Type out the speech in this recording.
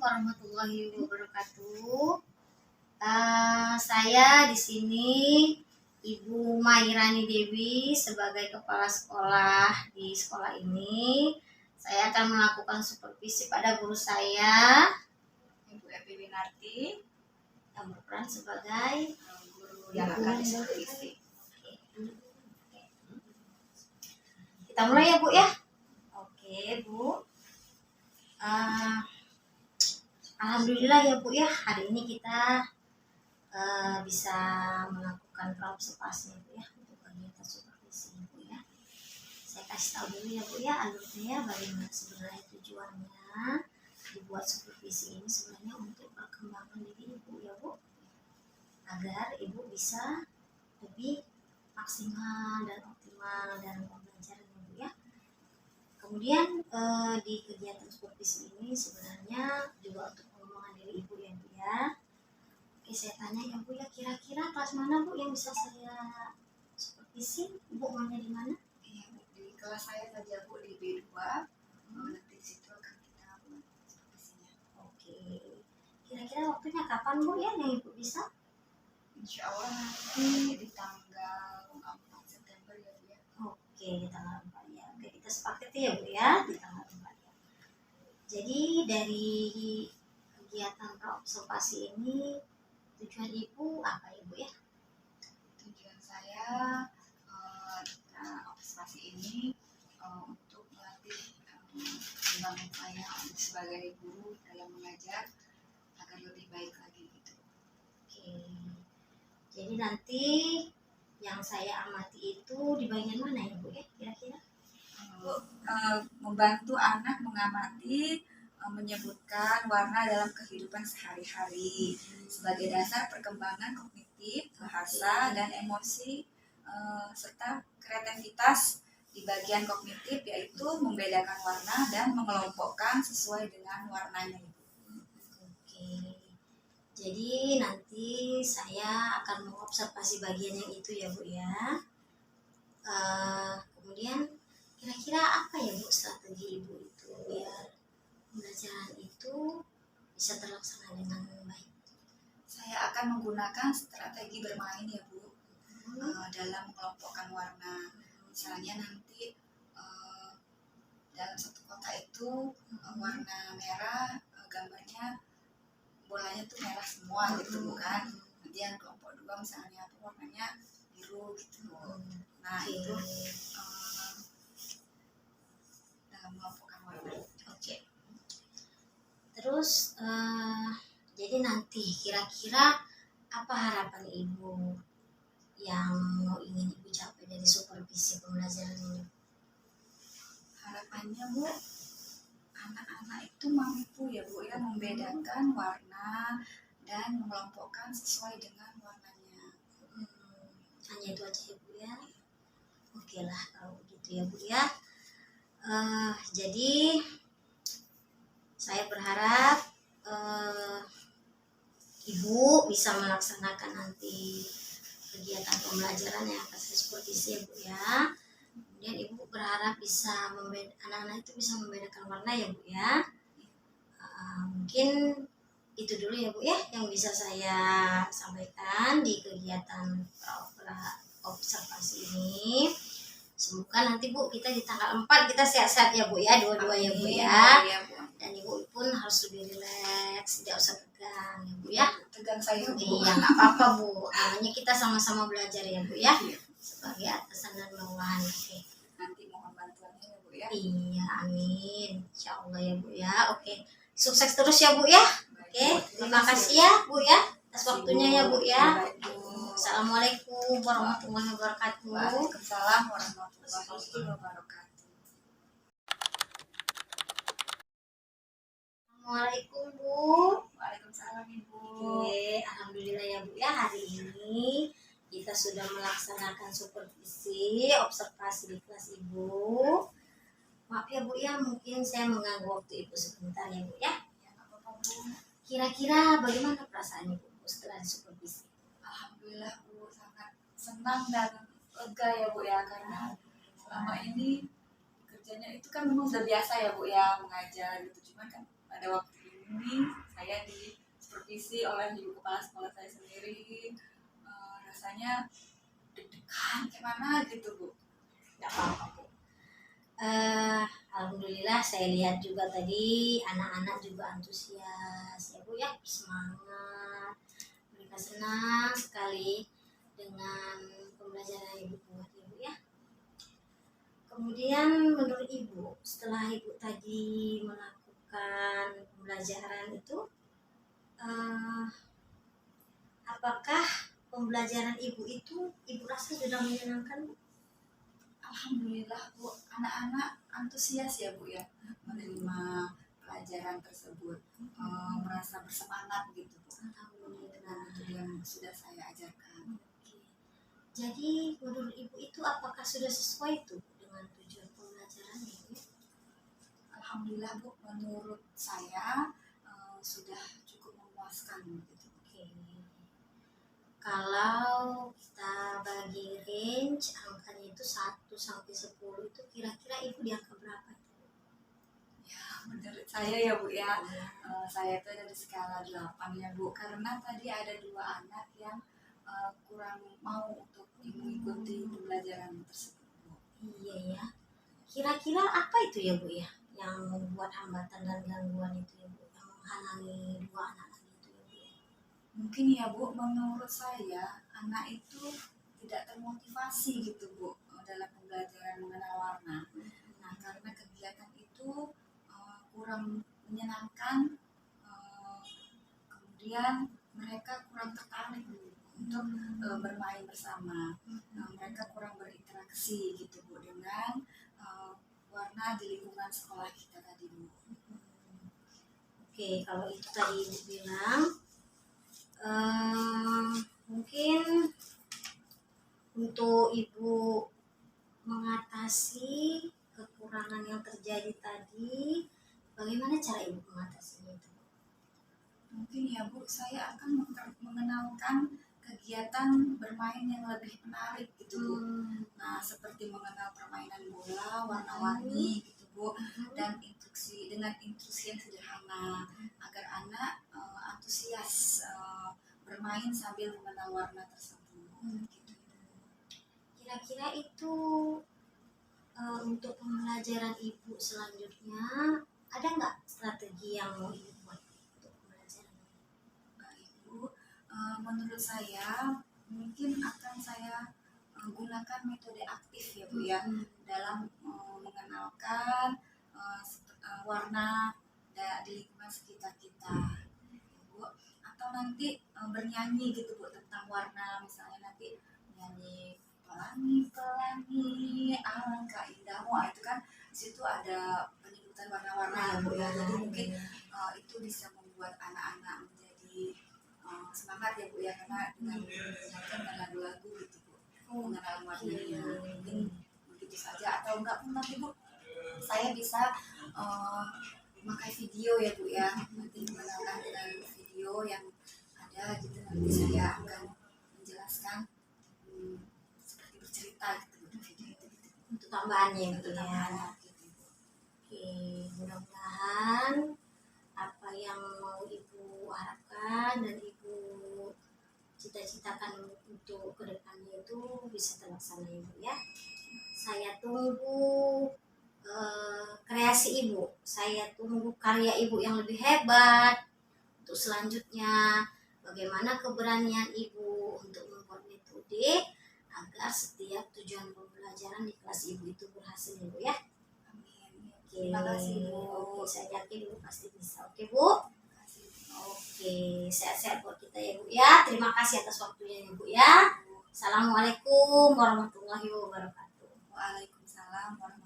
warahmatullahi wabarakatuh. Saya di sini Ibu Mairani Dewi sebagai kepala sekolah di sekolah ini. Saya akan melakukan supervisi pada guru saya, Ibu Epi Winarti, yang berperan sebagai guru yang akan disupervisi. Kita mulai ya Bu ya. Oke Bu. Alhamdulillah ya Bu ya, hari ini kita bisa melakukan observasi Bu ya untuk kegiatan supervisi Bu ya. Saya kasih tahu dulu ya Bu ya alurnya, bagaimana sebenarnya tujuannya dibuat supervisi ini sebenarnya untuk perkembangan diri Ibu ya Bu, agar Ibu bisa lebih maksimal dan optimal dalam pembelajaran Bu ya. Kemudian di kegiatan supervisi ini sebenarnya juga untuk pengembangan diri Ibu ya Bu ya. Oke, saya tanya ya Bu ya, kira-kira kelas mana Bu yang bisa saya supervisi? Ibu maunya di mana? Iya Bu, di kelas saya saja Bu, di B2. Nanti situ akan kita buat supervisinya. Oke, kira-kira waktunya kapan Bu ya yang Ibu bisa? Insya Allah nanti di tanggal 4 September ya Bu ya. Oke, di tanggal 4 ya. Oke, kita sepakati ya Bu ya, di tanggal 4 ya. Jadi dari kegiatan observasi ini tujuan Ibu apa ya Bu ya? Tujuan saya observasi ini untuk melatih kemampuan saya sebagai guru dalam mengajar agar lebih baik lagi gitu. Oke, jadi nanti yang saya amati itu di bagian mana ya Bu ya kira-kira? Membantu anak mengamati, menyebutkan warna dalam kehidupan sehari-hari sebagai dasar perkembangan kognitif, bahasa, dan emosi, serta kreativitas di bagian kognitif, yaitu membedakan warna dan mengelompokkan sesuai dengan warnanya. Oke, jadi nanti saya akan mengobservasi bagian yang itu ya Bu ya. Kemudian kira-kira apa ya Bu strategi Ibu itu biar pembelajaran itu bisa terlaksana dengan baik? Saya akan menggunakan strategi bermain ya Bu, dalam mengelompokkan warna. Misalnya nanti dalam satu kotak itu warna merah, gambarnya bolanya tuh merah semua gitu kan. Nanti yang kelompok 2 misalnya tuh warnanya biru gitu. Nah itu dalam mengelompokkan warna. Oke. Terus jadi nanti kira-kira apa harapan Ibu yang ingin Ibu capai dari supervisi pembelajaran ini? Harapannya Bu, anak-anak itu mampu ya Bu ya membedakan warna dan mengelompokkan sesuai dengan warnanya. Hanya itu aja ya Bu ya. Oke lah kalau begitu ya Bu ya. Jadi saya berharap Ibu bisa melaksanakan nanti kegiatan pembelajaran yang akan saya supervisi ya Bu ya. Kemudian Ibu berharap bisa anak-anak itu bisa membedakan warna ya Bu ya. Mungkin itu dulu ya Bu ya yang bisa saya sampaikan di kegiatan observasi ini. Semoga nanti Bu kita di tanggal 4 kita sehat-sehat ya Bu ya, dua-dua ya Bu ya. Dan Ibu pun harus lebih rileks, tidak usah tegang ya Bu ya. Tegang saya Bu. Iya nggak apa-apa Bu, namanya kita sama-sama belajar ya Bu ya, sebagai atasan dan bawahan. Oke. Nanti mohon bantuannya ya Bu ya. Iya amin, insya Allah ya Bu ya. Oke, sukses terus ya Bu ya. Oke, terima kasih ya Bu ya atas waktunya ya Bu ya. Assalamualaikum warahmatullahi wabarakatuh. Waalaikumsalam warahmatullahi wabarakatuh. Assalamualaikum Bu. Waalaikumsalam Ibu. Oke, alhamdulillah ya Bu ya, hari ini kita sudah melaksanakan supervisi observasi di kelas Ibu. Maaf ya Bu ya, mungkin saya mengganggu waktu Ibu sebentar ya Bu ya. Ya nggak apa-apa Bu. Kira-kira bagaimana perasaan Ibu setelah supervisi? Alhamdulillah Bu, sangat senang dan lega ya Bu ya, karena selama ini kerjanya itu kan memang sudah biasa ya Bu ya mengajar gitu, cuman kan pada waktu ini ini saya disupervisi oleh ibu kepala sekolah saya sendiri. Rasanya deg-degan kayak mana gitu Bu. Nggak apa-apa Bu. Alhamdulillah saya lihat juga tadi anak-anak juga antusias ya Bu ya, semangat, mereka senang sekali dengan pembelajaran Ibu buat Ibu ya. Kemudian menurut Ibu setelah Ibu tadi melakukan pembelajaran itu, apakah pembelajaran Ibu itu Ibu rasa sudah menyenangkan Bu? Alhamdulillah Bu, anak-anak antusias ya Bu ya menerima pelajaran tersebut, merasa bersemangat gitu Bu dengan Alhamdulillah. metode yang sudah saya ajarkan. Oke. Jadi menurut Ibu itu apakah sudah sesuai tuh dengan tujuan pembelajaran Ibu? Alhamdulillah Bu, menurut saya sudah cukup memuaskan gitu. Oke. Kalau kita bagi range angkanya itu 1 sampai 10 itu kira-kira Ibu di angka berapa? Ya, menurut saya ya Bu ya, saya itu ada di skala 8 ya Bu, karena tadi ada 2 anak yang kurang mau untuk mengikuti pembelajaran tersebut Bu. Iya ya. Kira-kira apa itu ya Bu ya yang membuat hambatan dan gangguan itu ya Bu, yang menghalangi 2 anak tadi itu ya Bu ya? Mungkin ya Bu, menurut saya anak itu tidak termotivasi gitu Bu dalam pembelajaran mengenal warna. Nah, karena kegiatan itu kurang menyenangkan, kemudian mereka kurang tertarik Bu untuk bermain bersama. Mereka kurang berinteraksi gitu Bu dengan warna di lingkungan sekolah kita tadi Bu. Oke, kalau itu tadi Ibu bilang, mungkin untuk Ibu mengatasi kekurangan yang terjadi tadi, bagaimana cara Ibu mengatasinya itu? Mungkin ya Bu, saya akan mengenalkan kegiatan bermain yang lebih menarik gitu Bu. Nah, seperti mengenal permainan bola warna-warni gitu Bu, dan instruksi dengan instruksi yang sederhana agar anak antusias bermain sambil mengenal warna tersebut. Gitu. Kira-kira itu untuk pembelajaran Ibu selanjutnya ada nggak strategi yang mau Ibu buat untuk pembelajaran? Baik Bu, menurut saya mungkin akan saya gunakan metode aktif ya Bu ya dalam mengenalkan warna di lingkungan sekitar kita Bu, atau nanti bernyanyi gitu Bu tentang warna, misalnya nanti nyanyi pelangi alangkah indahmu. Itu kan di situ ada penyebutan warna-warna ya Bu ya, jadi mungkin itu bisa membuat anak-anak menjadi semangat ya Bu ya, karena dengan menyanyikan dengan lagu-lagu gitu Bu mengenal warnanya. Mungkin begitu saja, atau enggak pun nanti Bu saya bisa memakai video ya Bu ya, nanti mengenalkan dengan video yang ada gitu, nanti saya akan menjelaskan seperti bercerita gitu di video itu gitu. Untuk tambahannya gitu Untuk ya. tambahannya gitu. Oke, mudah-mudahan apa yang mau Ibu harapkan dan Ibu cita-citakan untuk kedepannya itu bisa terlaksana Ibu ya. Saya tunggu kreasi Ibu, saya tunggu karya Ibu yang lebih hebat untuk selanjutnya. Bagaimana keberanian Ibu untuk membuat metode agar setiap tujuan pembelajaran di kelas Ibu itu berhasil Ibu ya. Amin. Oke, Terima kasih Bu. oke, saya yakin Ibu pasti bisa. Oke Bu. Terima kasih. Oke, sehat-sehat buat kita ya Bu ya. Terima kasih atas waktunya ya Bu ya. Assalamualaikum warahmatullahi wabarakatuh. Waalaikumsalam warahmatullahi wabarakatuh.